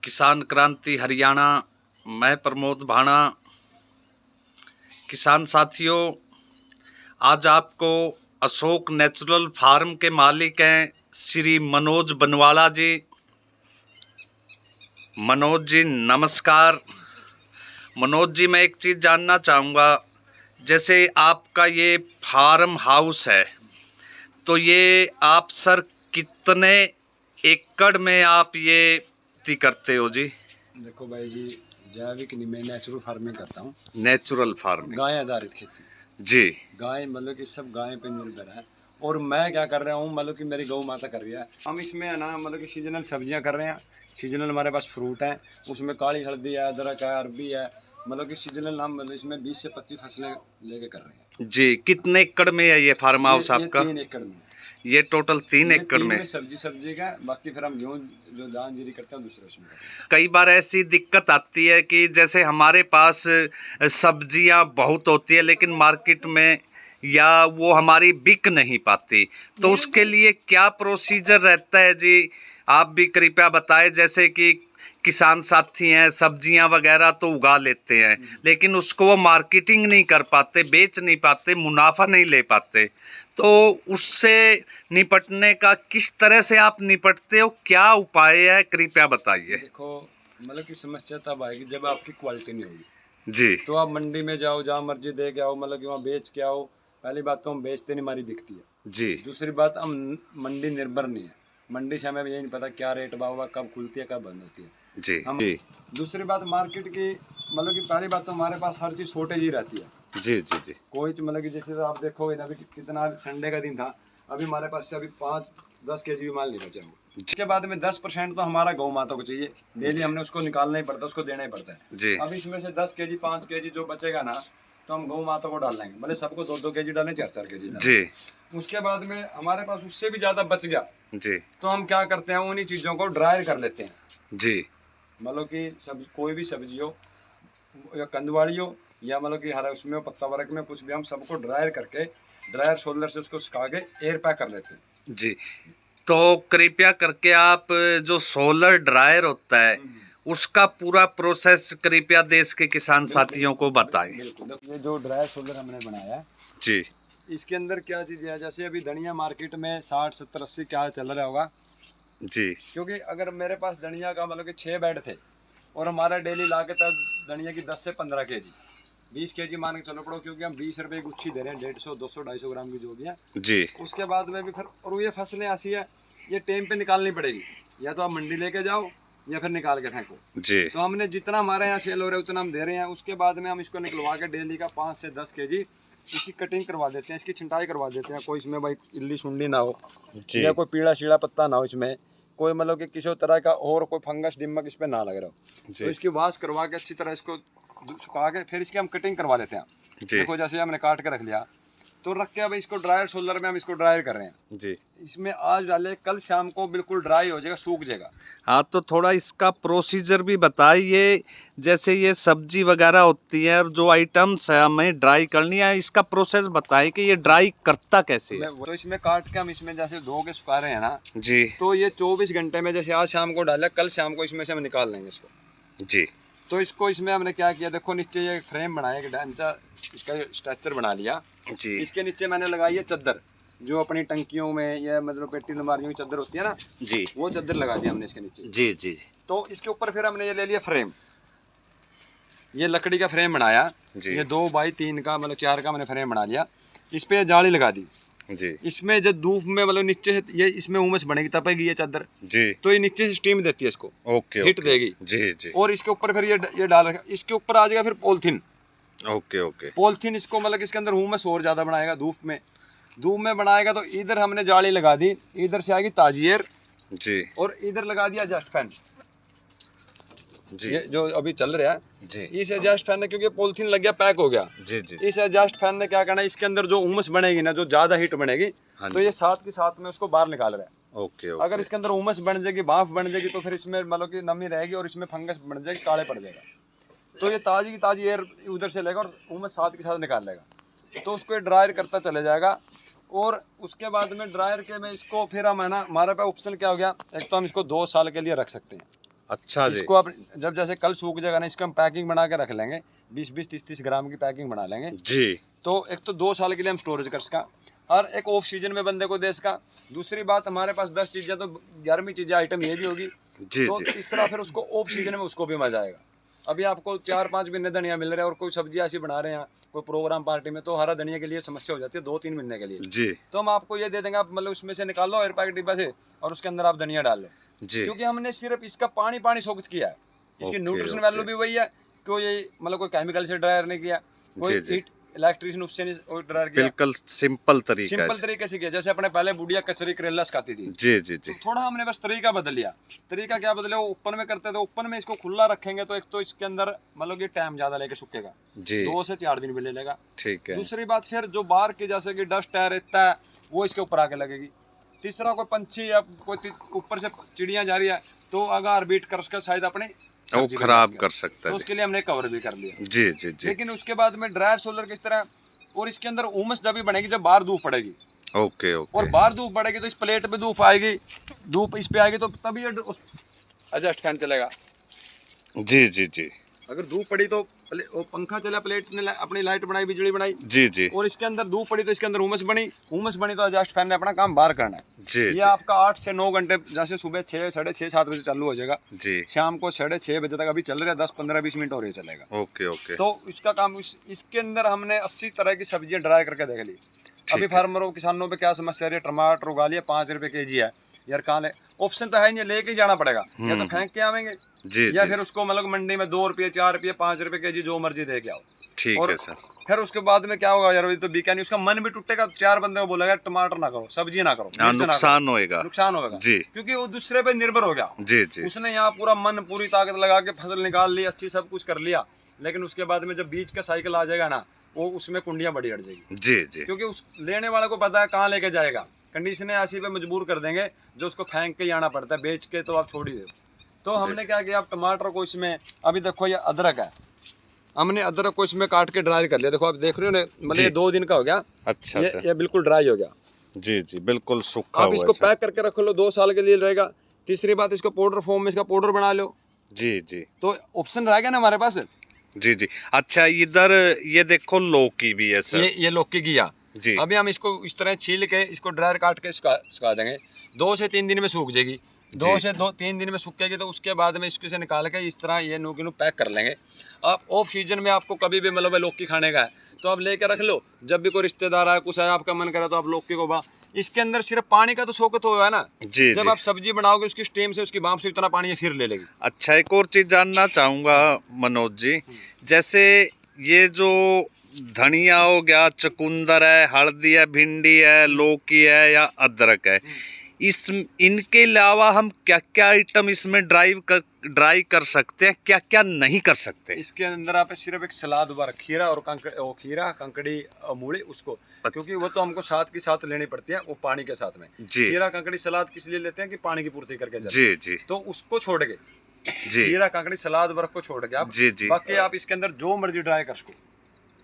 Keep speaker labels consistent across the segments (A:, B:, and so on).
A: किसान क्रांति हरियाणा। मैं प्रमोद भाणा। किसान साथियों, आज आपको अशोक नेचुरल फार्म के मालिक हैं श्री मनोज बनवाला जी। मनोज जी नमस्कार। मनोज जी, मैं एक चीज़ जानना चाहूँगा, जैसे आपका ये फार्म हाउस है तो ये आप सर कितने एकड़ में आप ये खेती करते हो जी?
B: देखो भाई जी, जैविक नहीं, मैं नेचुरल फार्मिंग करता हूँ।
A: नेचुरल फार्मिंग,
B: गाय आधारित खेती
A: जी।
B: गाय मतलब कि सब गाय पे निर्भर है। और मैं क्या कर रहा हूँ, मतलब कि मेरी गौ माता कर रही है। हम इसमें है ना, मतलब कि सीजनल सब्जियाँ कर रहे हैं। सीजनल हमारे पास फ्रूट है, उसमें काली हल्दी है, अदरक है, अरबी है। मतलब कि सीजनल हम मतलब इसमें 20 से 25 फसलें लेके कर रहे हैं
A: जी, कितने एकड़ में है ये फार्म हाउस
B: ये
A: आपका?
B: 3 एकड़ में।
A: ये टोटल 3 एकड़
B: 3
A: में।
B: में सब्जी का, बाकी फिर हम गेहूँ जो दान जीरी करते हैं दूसरे उसमें करते हैं।
A: कई बार ऐसी दिक्कत आती है कि जैसे हमारे पास सब्जियां बहुत होती है लेकिन मार्केट में या वो हमारी बिक नहीं पाती, तो उसके लिए क्या प्रोसीजर रहता है जी? आप भी कृपया बताएं। जैसे कि किसान साथी हैं, सब्जियां वगैरह तो उगा लेते हैं लेकिन उसको वो मार्केटिंग नहीं कर पाते, बेच नहीं पाते, मुनाफा नहीं ले पाते, तो उससे निपटने का किस तरह से आप निपटते हो? क्या उपाय है, कृपया बताइए।
B: देखो, मतलब कि समस्या तब आएगी जब आपकी क्वालिटी नहीं होगी
A: जी
B: तो आप मंडी में जाओ, जहाँ मर्जी दे के आओ, मतलब कि वहाँ बेच के आओ। पहली बात तो हम बेचते नहीं, हमारी बिकती है।
A: जी
B: दूसरी बात, हम मंडी निर्भर नहीं है। मंडी से हमें यही नहीं पता क्या रेट भाव हुआ, कब खुलती है, कब बंद होती है
A: जी
B: हम।
A: जी
B: दूसरी बात मार्केट की, मतलब कि पहली बात तो हमारे पास हर चीज़ शॉर्टेज ही रहती है।
A: जी जी जी
B: कोई मतलब कि जैसे आप देखोगे ना, अभी कितना संडे का दिन था, अभी हमारे पास से अभी 5-10 केजी भी माल नहीं बचा हुआ। इसके बाद में 10% तो हमारा गौ माता को चाहिए, डेली हमने उसको निकालना ही पड़ता है, उसको देना ही पड़ता है
A: जी
B: अब इसमें से 10 केजी 5 केजी जो बचेगा ना, तो हम गौ माता को डाल लेंगे। भले सबको 2-2 केजी डालें, 4-4 केजी डालें।
A: जी
B: उसके बाद में हमारे पास उससे भी ज़्यादा बच गया
A: जी
B: तो हम क्या करते हैं, उन्हीं चीज़ों को ड्रायर कर लेते हैं।
A: जी
B: मतलब कि सब कोई भी सब्जी हो या कंदवाड़ी हो या मतलब कि हरा उसमें हो, पत्ता वर्ग में कुछ भी, हम सबको ड्रायर करके ड्रायर सोलर से उसको सुखा के एयर पैक कर लेते हैं।
A: जी। तो कृपया करके आप जो सोलर ड्रायर होता है उसका पूरा प्रोसेस कृपया देश के किसान साथियों को बताएं।
B: बिल्कुल, ये जो ड्रायर सोलर हमने बनाया है,
A: जी
B: इसके अंदर क्या चीज़ है, जैसे अभी धनिया मार्केट में 60, 70, 80 क्या चल रहा होगा।
A: जी
B: क्योंकि अगर मेरे पास धनिया का मतलब कि 6 बेड थे और हमारा डेली ला के तब धनिया की 10 से 15 केजी 20 केजी मान के चलो पड़ो, क्योंकि हम 20 रुपए की गुच्छी दे रहे हैं, 150, 200, 250 ग्राम की जो भी है।
A: जी
B: उसके बाद में भी फिर, और ये फसलें ऐसी है, ये टाइम पे निकालनी पड़ेगी, या तो आप मंडी लेके जाओ या फिर निकाल के फेंको।
A: जी
B: तो हमने जितना हमारे यहाँ सेल हो रहा है उतना हम दे रहे हैं। उसके बाद में हम इसको निकलवा के डेली का 5 से 10 केजी इसकी कटिंग करवा देते हैं, इसकी छिंटाई करवा देते हैं। कोई इसमें भाई इल्ली सुंडी ना हो या कोई पीला शीड़ा पत्ता ना हो, इसमें कोई मतलब कि किसी तरह का और कोई फंगस दिमक इस पे ना लग रहा हो। तो इसकी वाश करवा के अच्छी तरह इसको सुखा के फिर इसकी हम कटिंग करवा लेते हैं। देखो जैसे हमने काट के रख लिया, तो रख के अब इसको ड्रायर सोलर में हम इसको ड्रायर कर रहे हैं
A: जी।
B: इसमें आज डाले, कल शाम को बिल्कुल ड्राई हो जाएगा, सूख जाएगा।
A: हाँ, तो थोड़ा इसका प्रोसीजर भी बताइए। जैसे ये सब्जी वगैरह होती है और जो आइटम्स है हमें ड्राई करनी है, इसका प्रोसेस बताएं कि ये ड्राई करता कैसे है।
B: तो इसमें काट के हम इसमें जैसे धो के सुखा रहे हैं ना
A: जी,
B: तो ये 24 घंटे में, जैसे आज शाम को डाला, कल शाम को इसमें से हम निकाल लेंगे इसको।
A: जी
B: तो इसको इसमें हमने क्या किया, देखो नीचे ये फ्रेम बनाया, एक ढांचा इसका स्ट्रक्चर बना लिया
A: जी।
B: इसके नीचे मैंने लगाई है चद्दर, जो अपनी टंकियों में या मतलब पेटी अलमारियों की चद्दर होती है ना
A: जी,
B: वो चद्दर लगा दिया हमने इसके नीचे।
A: जी जी जी।
B: तो इसके ऊपर फिर हमने ये ले लिया फ्रेम, ये लकड़ी का फ्रेम बनाया जी। ये 2 बाई 3 का मतलब 4 का मैंने फ्रेम बना लिया। इस पे जाली लगा दी
A: जी।
B: इसमें जब धूप में मतलब नीचे से ये इसमें उमस बनेगी, तपेगी ये चादर
A: जी,
B: तो ये नीचे से स्टीम देती है इसको,
A: ओके,
B: हीट देगी
A: जी जी।
B: और इसके ऊपर फिर ये डाल रखा, इसके ऊपर आ जाएगा फिर पॉलिथीन।
A: Okay okay.
B: पॉलिथीन इसको मतलब इसके अंदर उमस और ज्यादा बनाएगा, धूप में बनाएगा। तो इधर हमने जाली लगा दी, इधर से आएगी ताजी एयर
A: जी,
B: और इधर लगा दिया एडजस्ट फैन
A: जी।
B: ये जो अभी चल रहा है
A: जी।
B: इस एडजस्ट फैन ने, क्योंकि पॉलिथीन लग गया, पैक हो गया
A: जी जी।
B: इस एडजस्ट फैन ने क्या करना है, इसके अंदर जो उमस बनेगी ना, जो ज्यादा हीट बनेगी, तो ये साथ के साथ में उसको बाहर निकाल रहा है।
A: Okay okay.
B: अगर इसके अंदर उमस बन जाएगी, भाप बन जाएगी, तो फिर इसमें मतलब कि नमी रहेगी और इसमें फंगस बन जाएगी, काले पड़ जाएगा। तो ये ताजी की ताजी एयर उधर से लेगा और उमस साथ के साथ निकाल लेगा। तो उसको ड्रायर करता चले जाएगा और उसके बाद में ड्रायर के में इसको फिर हम है ना, हमारे पास ऑप्शन क्या हो गया, एक तो हम इसको 2 साल के लिए रख सकते हैं,
A: अच्छा जी।
B: इसको आप जब जैसे कल सूख जाएगा ना, इसको हम पैकिंग बना के रख लेंगे, 20-20, 30-30 ग्राम की पैकिंग बना लेंगे।
A: जी
B: तो एक तो 2 साल के लिए हम स्टोरेज कर सका, और एक ऑफ सीजन में बंदे को दे सका। दूसरी बात, हमारे पास 10 चीज़ें तो 11वीं चीज़ें आइटम ये भी होगी।
A: जी
B: तो
A: जी
B: तीसरा फिर उसको ऑफ सीजन में उसको भी मजा आएगा। अभी आपको 4-5 महीने धनिया मिल रहा है और कोई सब्जी ऐसी बना रहे हैं कोई प्रोग्राम पार्टी में, तो हरा धनिया के लिए समस्या हो जाती है 2-3 महीने के लिए।
A: जी
B: तो हम आपको ये दे देंगे, आप मतलब उसमें से निकालो एयर पैक डिब्बा से, और उसके अंदर आप धनिया डाल लो।
A: जी।
B: क्योंकि हमने सिर्फ इसका पानी पानी सोक्त किया है, इसकी
A: ओके,
B: न्यूट्रिशन
A: ओके।
B: वैल्यू भी वही है। कोई ये मतलब कोई केमिकल से ड्रायर नहीं किया, कोई
A: जी, जी।
B: हीट इलेक्ट्रिशियन उससे नहीं ड्रायर किया,
A: बिल्कुल सिंपल तरीका
B: सिंपल
A: है।
B: तरीके से किया। जैसे अपने पहले बुढ़िया कचरी करेला सिखाती थी,
A: जी जी जी
B: तो थोड़ा हमने बस तरीका बदल लिया। तरीका क्या बदले, वो ओपन में करते थे, ओपन में इसको खुला रखेंगे तो एक तो इसके अंदर मतलब ये टाइम ज्यादा लेके सूखेगा,
A: जी
B: 2 से 4 दिन भी ले लेगा।
A: ठीक है।
B: दूसरी बात, फिर जो बाहर की जैसे कि डस्ट है, रेता है, वो इसके ऊपर आके लगेगी। तीसरा, कोई पंछी या कोई ऊपर से चिड़िया जा रही है तो अगर बीट कर उसका शायद अपने
A: वो
B: सब्जी
A: खराब
B: बना
A: कर
B: सके।
A: सकता
B: तो
A: है।
B: उसके लिए हमने कवर भी कर लिया।
A: जी जी जी।
B: लेकिन उसके बाद में ड्रायर सोलर किस तरह, और इसके अंदर उमस जब भी बनेगी जब बाहर धूप पड़ेगी,
A: ओके
B: और
A: ओके।
B: बाहर धूप पड़ेगी तो इस प्लेट पे धूप आएगी, धूप इस पे आएगी तो तभी ये एडजस्ट फैन चलेगा।
A: जी जी जी
B: अगर धूप पड़ी तो वो पंखा चला, प्लेट ने अपनी लाइट बनाई, बिजली बनाई,
A: जी जी
B: और इसके अंदर धूप पड़ी तो इसके अंदर उमस बनी तो एडजस्ट फैन ने अपना काम बाहर करना है।
A: जी
B: ये
A: जी
B: आपका 8 से 9 घंटे, जैसे सुबह 6, 6:30, 7 बजे चालू हो जाएगा,
A: जी।
B: शाम को 6:30 बजे तक अभी चल रहा है, 10, 15, 20 मिनट और ये चलेगा।
A: Okay okay.
B: तो इसका काम इसके अंदर हमने 80 तरह की सब्जियां ड्राई करके देख ली। अभी
A: है।
B: फार्मरों किसानों पे क्या समस्या है, टमाटर उगा लिया 5 रुपए केजी है यार, कहाँ ले, ऑप्शन तो है नहीं, लेके ही जाना पड़ेगा, या तो फेंक के आवेंगे
A: जी
B: या
A: जी
B: फिर उसको मतलब मंडी में 2 रुपये, 4 रुपये, 5 रुपए केजी जो मर्जी दे के आओ।
A: ठीक
B: और
A: है सर।
B: फिर उसके बाद में क्या होगा यार, ये तो बिका नहीं, उसका मन भी टूटेगा। 4 बंदे को बोलेगा टमाटर ना करो, सब्जी ना करो,
A: हाँ,
B: मिर्च ना करो,
A: नुकसान होएगा।
B: नुकसान होगा
A: जी
B: क्योंकि वो दूसरे पे निर्भर हो गया।
A: जी जी
B: उसने यहाँ पूरा मन, पूरी ताकत लगा के फसल निकाल ली, अच्छी सब कुछ कर लिया, लेकिन उसके बाद में जब बीज का साइकिल आ जाएगा ना, वो उसमें कुंडियां बड़ी अड़ जाएगी।
A: जी जी
B: क्योंकि उस लेने वाले को पता है कहाँ लेके जाएगा, कंडीशनें ऐसी पे मजबूर कर देंगे जो उसको फेंक के ही आना पड़ता है, बेच के तो आप छोड़ ही दो। तो हमने क्या किया, आप टमाटर को इसमें, अभी देखो ये अदरक है, हमने अदरक को इसमें काट के ड्राई कर लिया। देखो आप देख रहे हो ना, मतलब ये 2 दिन का हो गया,
A: अच्छा सर।
B: ये बिल्कुल ड्राई हो गया।
A: जी जी बिल्कुल सूखा
B: आप
A: हुआ
B: इसको
A: है सर।
B: पैक करके रख लो, 2 साल के लिए रहेगा। तीसरी बात, इसको पाउडर फॉर्म में इसका पाउडर बना लो,
A: जी जी
B: तो ऑप्शन रह गया ना हमारे पास।
A: जी जी। अच्छा इधर ये देखो लौकी भी है सर।
B: ये लौकी किया
A: जी
B: अभी हम इसको इस तरह छील के इसको ड्रायर काट के सुखा देंगे, 2 से 3 दिन में सूख जाएगी। 2 से 3 दिन में सूखेगी तो उसके बाद में इसको से निकाल के इस तरह ये नूकी पैक कर लेंगे। आप ऑफ सीजन में आपको कभी भी मतलब लौकी खाने का है तो आप लेके रख लो, जब भी कोई रिश्तेदार आए, कुछ है, आपका मन करे तो आप लौकी को इसके अंदर सिर्फ पानी का तो सोकत होगा ना।
A: जी
B: जब
A: जी।
B: आप सब्जी बनाओगे उसकी स्टीम से, उसकी भाप से इतना पानी ये फिर ले लेगी।
A: अच्छा एक और चीज जानना चाहूंगा मनोज जी, जैसे ये जो धनिया हो गया, चुकंदर है, हल्दी है, भिंडी है, लौकी है या अदरक है, इस इनके अलावा हम क्या क्या आइटम इसमें ड्राई कर सकते हैं, क्या क्या नहीं कर सकते?
B: इसके अंदर आप सिर्फ एक सलाद बार खीरा और खीरा, कंकड़ी, मूली, उसको क्योंकि वो तो हमको साथ की साथ लेनी पड़ती है, वो पानी के साथ में।
A: जी
B: खीरा, कंकड़ी, सलाद किस लिए लेते हैं कि पानी की पूर्ति करके जाते
A: जी जी
B: हैं। तो उसको छोड़ के
A: जी
B: खीरा, कंकड़ी, सलाद वर्क को छोड़ के आप
A: जी जी
B: बाकी आप इसके अंदर जो मर्जी ड्राई कर सको।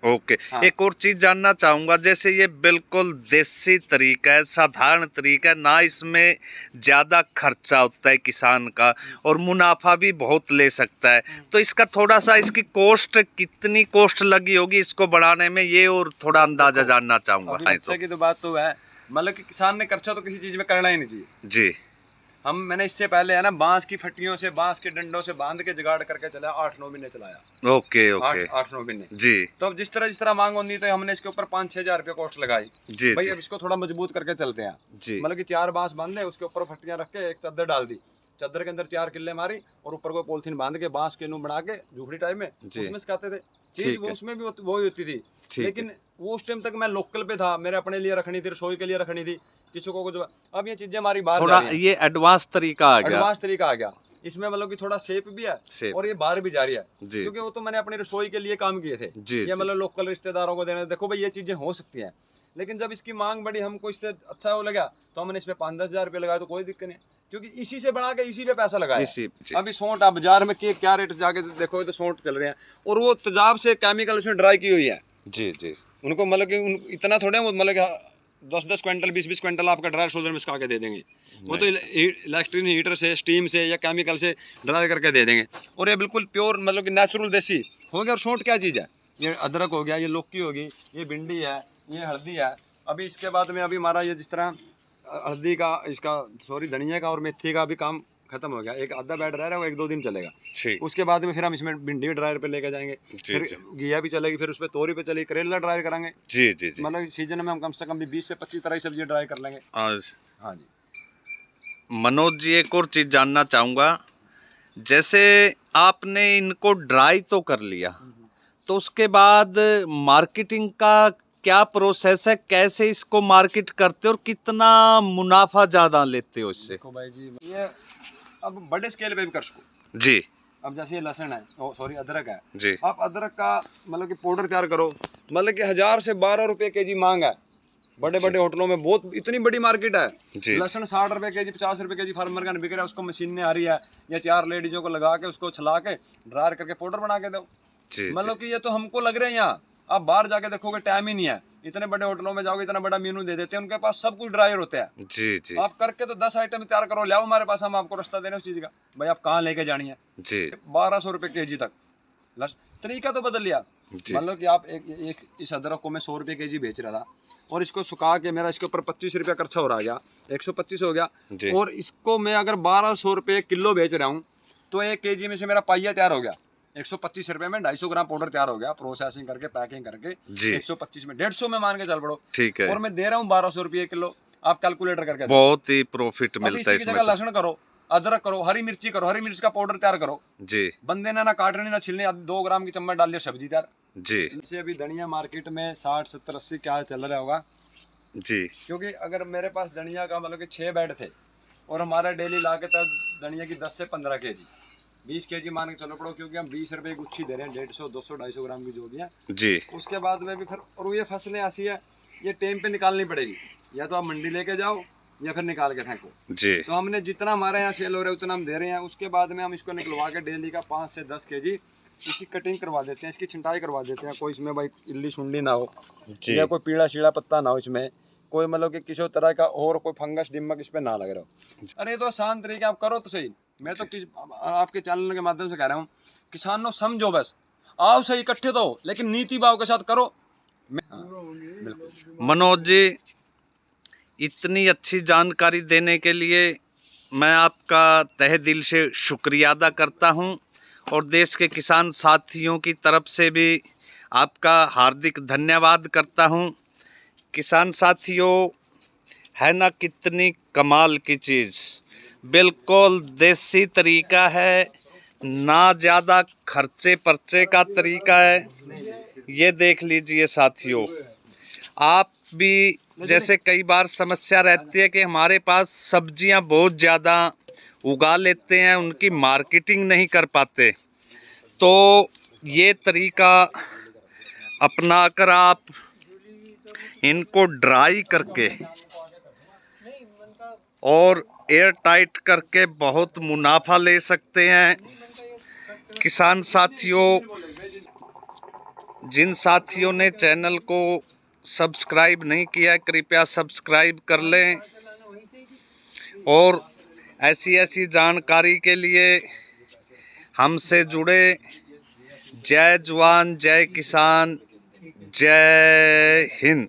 A: ओके।
B: हाँ।
A: एक और चीज जानना चाहूंगा, जैसे ये बिल्कुल देसी तरीका है, साधारण तरीका है, ना इसमें ज्यादा खर्चा होता है किसान का और मुनाफा भी बहुत ले सकता है, तो इसका थोड़ा सा इसकी कॉस्ट, कितनी कॉस्ट लगी होगी इसको बनाने में, ये और थोड़ा अंदाजा जानना चाहूंगा।
B: अभी अच्छा की तो बात तो है, मतलब कि किसान ने खर्चा तो किसी चीज में करना ही नहीं चाहिए।
A: जी
B: मैंने इससे पहले है ना बांस की फट्टियों से, बांस के डंडों से बांध के जुगाड़ करके चलाया, 8-9 महीने चलाया।
A: ओके ओके
B: 8-9 महीने।
A: जी
B: तो अब जिस तरह मांग होती तो हमने इसके ऊपर 5-6 हजार रुपये कॉस्ट लगाई।
A: जी
B: भाई
A: जी
B: अब इसको थोड़ा मजबूत करके चलते हैं,
A: जी
B: मतलब कि 4 बांस बांधे, उसके ऊपर फट्टियां रख के एक चादर डाल दी, चादर के अंदर 4 किल्ले मारी और ऊपर को पॉलिथीन बांध के बांस के नू बना के झूपड़ी टाइप में उसमें सिखाते थे। चीज
A: ठीक
B: वो
A: है।
B: उसमें भी वो ही होती थी,
A: ठीक
B: लेकिन वो उस टाइम तक मैं लोकल पे था, मेरे अपने लिए रखनी थी, रसोई के लिए रखनी थी, किसी को कुछ। अब ये चीजें हमारी बाहर
A: थोड़ा
B: जा रही हैं,
A: ये एडवांस तरीका आ गया।
B: एडवांस तरीका आ गया इसमें, मतलब कि थोड़ा शेप भी है
A: Shape।
B: और ये बाहर भी जा रही है।
A: जी
B: क्योंकि वो तो मैंने अपनी रसोई के लिए काम किए थे,
A: जी
B: ये
A: जी
B: मतलब लोकल रिश्तेदारों को देने, देखो भाई ये चीजें हो सकती हैं। लेकिन जब इसकी मांग बढ़ी, हमको इससे अच्छा हो लगा तो हमने इसमें 5-10 हजार रुपये लगाए, तो कोई दिक्कत नहीं, क्योंकि इसी से बना के इसी पे पैसा लगाया।
A: इसी जी।
B: अभी सौंठ आप बाजार में क्या रेट जाके देखो तो सौंठ चल रहे हैं, और वो तेजाब से केमिकल उसमें ड्राई की हुई है।
A: जी जी
B: उनको मतलब कि इतना थोड़े वो मतलब 10-10 क्विंटल, 20-20 क्विंटल आपका ड्राई शोल्डर में सुखा के दे देंगे। वो तो इलेक्ट्रिक हीटर से, स्टीम से या केमिकल से ड्राई करके दे देंगे। और ये बिल्कुल प्योर मतलब कि नेचुरल देसी हो गया। और शॉर्ट क्या चीज़ है, ये अदरक हो गया, ये लौकी होगी, ये भिंडी है, ये हल्दी है। अभी इसके बाद में अभी हमारा ये जिस तरह हल्दी का, इसका सॉरी धनिया का और मेथी का भी काम खत्म हो गया। एक आधा बैड रह रहा है, वो 1-2 दिन चलेगा। उसके बाद में फिर हम इसमें भिंडी ड्रायर पे लेके जाएंगे, फिर घिया भी चलेगी, फिर उस पर तोरी पे चलेगी, करेला ड्राई कराएंगे।
A: जी जी जी।
B: मतलब सीजन में हम कम से कम भी 20 से 25 तरह की सब्जी ड्राई कर लेंगे
A: आज।
B: हाँ जी।
A: मनोज जी, एक और चीज़ जानना चाहूँगा, जैसे आपने इनको ड्राई तो कर लिया, तो उसके बाद मार्केटिंग का क्या प्रोसेस है, कैसे इसको मार्केट करते हो और कितना मुनाफा ज़्यादा लेते हो इससे?
B: देखो भाई जी, ये अब बड़े स्केल पे भी कर सको
A: जी।
B: अब जैसे ये लहसुन है, सॉरी अदरक है
A: जी।
B: आप अदरक का मतलब कि पाउडर तैयार करो, मतलब कि 1000 से 12 रुपए केजी मांग है बड़े बड़े होटलों में। बहुत इतनी बड़ी मार्केट है। लहसुन 60 रुपए केजी, 50 रुपए केजी फार्मर का बिक रहा है। उसको मशीनें आ रही है, या 4 लेडीजों को लगा के उसको छला के ड्रायर करके पाउडर बना के दो। मतलब कि ये तो हमको लग रहे हैं यहाँ, आप बाहर जाके देखोगे टाइम ही नहीं है। इतने बड़े होटलों में जाओगे, इतना बड़ा मेनू दे देते हैं, उनके पास सब कुछ ड्रायर होता है।
A: जी जी।
B: आप करके तो 10 आइटम तैयार करो, ले आओ हमारे पास, हम आपको रास्ता दे रहे हैं उस चीज का। भाई आप कहाँ लेके जानी है
A: जी।
B: 1200 रुपए केजी तक। तरीका तो बदल लिया। मतलब कि आप एक इस अदरक को मैं 100 रुपए केजी बेच रहा था, और इसको सुखा के मेरा इसके ऊपर 25 रुपया खर्चा हो रहा गया, 125 हो गया। और इसको मैं अगर 1200 रुपये किलो बेच रहा हूँ, तो 1 केजी में से मेरा पाइया तैयार हो गया। 125 रुपए में 250 ग्राम पाउडर तैयार हो गया, प्रोसेसिंग करके पैकिंग करके। 125 में 150 में मान के चल पड़ो,
A: ठीक है।
B: और मैं दे रहा हूँ 1200 रुपये किलो। आप कैलकुलेटर करके
A: बहुत ही प्रॉफिट मिलता है
B: इसमें। लहसुन करो, अदरक करो, हरी मिर्ची करो, हरी मिर्च का पाउडर तैयार करो जी। बंदे ने ना काटने ना छिलने, 2 ग्राम की चम्मच डाल लिया, सब्जी तैयार जी। जैसे अभी धनिया मार्केट में 60, 70, 80 क्या चल रहा होगा जी। क्योंकि अगर मेरे पास धनिया का मतलब कि 6 बेड थे, और हमारा डेली ला के तब धनिया की 10 से 15 केजी, 20 केजी मान के चलो पड़ो, क्योंकि हम 20 रुपए की गुच्छी दे रहे हैं, 150, 200, 250 ग्राम की जो भी है जी। उसके बाद में भी फिर, और ये फसलें ऐसी है, ये टाइम पे निकालनी पड़ेगी, या तो आप मंडी लेके जाओ या फिर निकाल के फेंको जी। तो हमने जितना हमारे यहाँ सेल हो रहा है उतना हम दे रहे हैं। उसके बाद में हम इसको निकलवा के डेली का 5 से 10 केजी इसकी कटिंग करवा देते हैं, इसकी छिंटाई करवा देते हैं। कोई इसमें भाई इल्ली सुंडी ना हो, या कोई पीला शीड़ा पत्ता ना हो इसमें, कोई मतलब कि किसी तरह का और कोई फंगस दिमक इस पे ना लग रहा हो। अरे तो आसान तरीके आप करो तो सही। मैं तो आपके चैनल के माध्यम से कह रहा हूँ, किसानों समझो, बस आओ सही इकट्ठे तो, लेकिन नीति भाव के साथ करो।
A: मनोज जी, इतनी अच्छी जानकारी देने के लिए मैं आपका तहे दिल से शुक्रिया अदा करता हूं, और देश के किसान साथियों की तरफ से भी आपका हार्दिक धन्यवाद करता हूं। किसान साथियों, है ना कितनी कमाल की चीज़, बिल्कुल देसी तरीका है, ना ज़्यादा खर्चे पर्चे का तरीका है। ये देख लीजिए साथियों, आप भी, जैसे कई बार समस्या रहती है कि हमारे पास सब्जियां बहुत ज़्यादा उगा लेते हैं, उनकी मार्केटिंग नहीं कर पाते, तो ये तरीका अपनाकर आप इनको ड्राई करके और एयर टाइट करके बहुत मुनाफा ले सकते हैं। किसान साथियों, जिन साथियों ने चैनल को सब्सक्राइब नहीं किया है, कृपया सब्सक्राइब कर लें, और ऐसी ऐसी जानकारी के लिए हमसे जुड़े। जय जवान, जय किसान, जय हिंद।